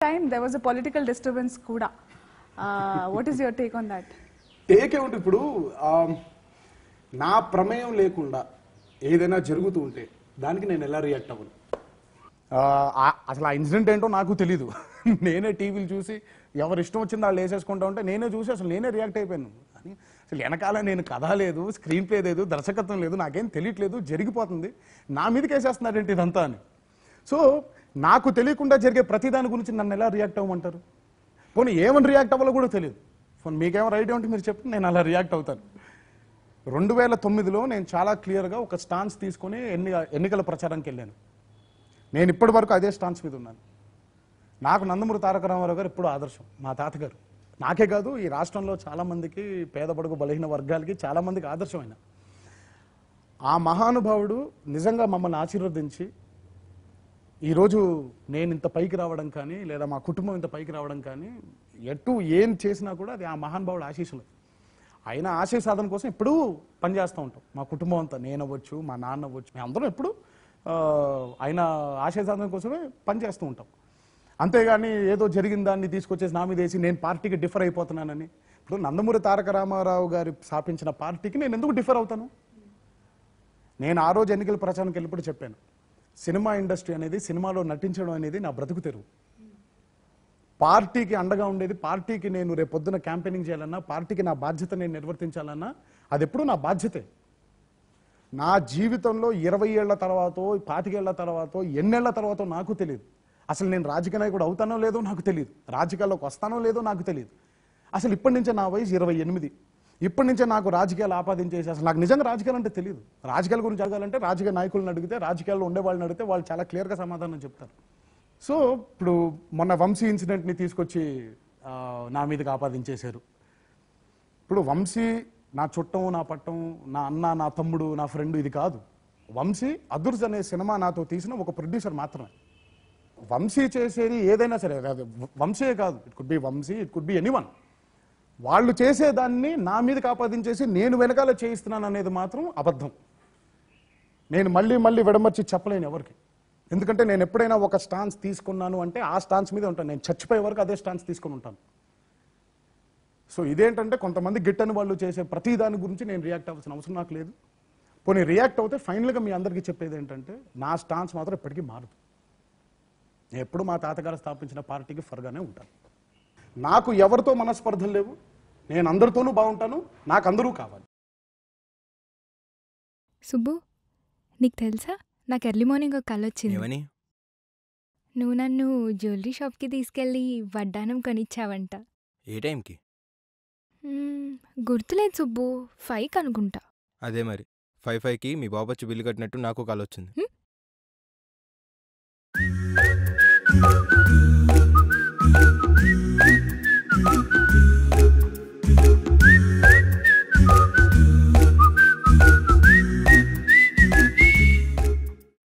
time there was a political disturbance kuda. What is your take on that? Take ఏమిటి ఇప్పుడు నా ప్రమేయం లేకుండా ఏదైనా జరుగుతూ ఉంటే దానికి నేను ఎలా రియాక్ట్ అవ్వను? అసలు ఆ ఇన్సిడెంట్ ఏంటో నాకు తెలీదు. నేనే టీవీలు చూసి ఎవరు ఇష్టం వచ్చింది వాళ్ళు వేసేసుకుంటా ఉంటే నేనే చూసి అసలు నేనే రియాక్ట్ అయిపోయాను. అని అసలు వెనకాల నేను కథ లేదు, స్క్రీన్ ప్లే లేదు, దర్శకత్వం లేదు, నాకేం తెలియట్లేదు, జరిగిపోతుంది, నా మీదకి వేసేస్తున్నారేంటి ఇదంతా అని. సో నాకు తెలియకుండా జరిగే ప్రతి దాని గురించి నన్ను ఎలా రియాక్ట్ అవ్వమంటారు? పోనీ ఏమని రియాక్ట్ అవ్వాలో కూడా తెలియదు. పోనీ మీకేమో రైట్ ఉంటే మీరు చెప్పండి, నేను అలా రియాక్ట్ అవుతాను. 2009లో నేను చాలా క్లియర్గా ఒక స్టాన్స్ తీసుకొని ఎన్నికల ప్రచారానికి వెళ్ళాను. నేను ఇప్పటి వరకు అదే స్టాన్స్ మీద ఉన్నాను. నాకు నందమూరి తారక రామారావు గారు ఎప్పుడూ ఆదర్శం, మా తాతగారు. నాకే కాదు, ఈ రాష్ట్రంలో చాలామందికి, పేద బడుగు బలహీన వర్గాలకి చాలామందికి ఆదర్శమైన ఆ మహానుభావుడు నిజంగా మమ్మల్ని ఆశీర్వదించి ఈరోజు నేను ఇంత పైకి రావడం కానీ, లేదా మా కుటుంబం ఇంత పైకి రావడం కానీ, ఏం చేసినా కూడా అది ఆ మహానుభావుడు ఆశీస్సులు. ఆయన ఆశయ సాధన కోసం ఎప్పుడూ పనిచేస్తూ ఉంటాం. మా కుటుంబం అంతా, నేను అవ్వచ్చు, మా నాన్న అవ్వచ్చు, మేము అందరం ఎప్పుడు ఆయన ఆశయ సాధన కోసమే పనిచేస్తూ ఉంటాం. అంతేగాని ఏదో జరిగిన దాన్ని తీసుకొచ్చేసి నా మీద వేసి నేను పార్టీకి డిఫర్ అయిపోతున్నానని. ఇప్పుడు నందమూరి తారక రామారావు గారు స్థాపించిన పార్టీకి నేను ఎందుకు డిఫర్ అవుతాను? నేను ఆ రోజు ఎన్నికల ప్రచారానికి వెళ్ళినప్పుడు చెప్పాను, సినిమా ఇండస్ట్రీ అనేది, సినిమాలో నటించడం అనేది నా బ్రతుకు తెరువు. పార్టీకి అండగా ఉండేది, పార్టీకి నేను రేపొద్దున క్యాంపెయినింగ్ చేయాలన్నా, పార్టీకి నా బాధ్యత నేను నిర్వర్తించాలన్నా అది ఎప్పుడూ నా బాధ్యతే. నా జీవితంలో 20 ఏళ్ల తర్వాత, 25 ఏళ్ల తర్వాత, ఎన్నేళ్ల తర్వాత నాకు తెలియదు. అసలు నేను రాజకీయ నాయకుడు అవుతానో లేదో నాకు తెలియదు, రాజకీయాల్లోకి వస్తానో లేదో నాకు తెలియదు. అసలు ఇప్పటి నుంచే నా వయసు 28, ఇప్పటి నుంచే నాకు రాజకీయాలు ఆపాదించేసి అసలు నాకు నిజంగా రాజకీయాలు అంటే తెలియదు. రాజకీయాల గురించి అడగాలంటే రాజకీయ నాయకులను అడిగితే, రాజకీయాల్లో ఉండే వాళ్ళని అడిగితే వాళ్ళు చాలా క్లియర్గా సమాధానం చెప్తారు. సో ఇప్పుడు మొన్న వంశీ ఇన్సిడెంట్ని తీసుకొచ్చి నా మీదకి ఆపాదించేశారు. ఇప్పుడు వంశీ నా చుట్టం, నా పట్టం, నా అన్న, నా తమ్ముడు, నా ఫ్రెండ్ ఇది కాదు. వంశీ అదుర్స్ అనే సినిమా నాతో తీసిన ఒక ప్రొడ్యూసర్ మాత్రమే. వంశీ చేసేది ఏదైనా సరే, వంశీయే కాదు, it could be Vamshi, it could be anyone. వాళ్ళు చేసేదాన్ని నా మీదకి ఆపాదించేసి నేను వెనకాల చేయిస్తున్నాను అనేది మాత్రం అబద్ధం. నేను మళ్ళీ విడమర్చి చెప్పలేను ఎవరికి. ఎందుకంటే నేను ఎప్పుడైనా ఒక స్టాన్స్ తీసుకున్నాను అంటే ఆ స్టాన్స్ మీదే ఉంటాను. నేను చచ్చిపోయే వరకు అదే స్టాన్స్ తీసుకుని ఉంటాను. సో ఇదేంటంటే కొంతమంది గిట్టని వాళ్ళు చేసే ప్రతి దాని గురించి నేను రియాక్ట్ అవ్వాల్సిన అవసరం నాకు లేదు. పోనీ రియాక్ట్ అవుతే ఫైనల్గా మీ అందరికీ చెప్పేది ఏంటంటే, నా స్టాన్స్ మాత్రం ఎప్పటికీ మారదు. నేను ఎప్పుడు మా తాతగారు స్థాపించిన పార్టీకి ఫర్గానే ఉంటాను. నాకు ఎవరితో మనస్పర్ధలు లేవు, నేను అందరితోనూ బాగుంటాను, నాకు అందరూ కావాలి. సుబ్బు, నీకు తెలుసా, నాకు ఎర్లీ మార్నింగ్ ఒక కల వచ్చింది. నువ్వు నన్ను జ్యువెలరీ షాప్కి తీసుకెళ్ళి వడ్డానం కొనిచ్చావంట. ఏ టైంకి? గుర్తులేదు సుబ్బు, 5కి అనుకుంటా. అదే మరి 5కి మీ బాబు వచ్చి బిల్లు కట్టినట్టు నాకు కాల్ వచ్చింది.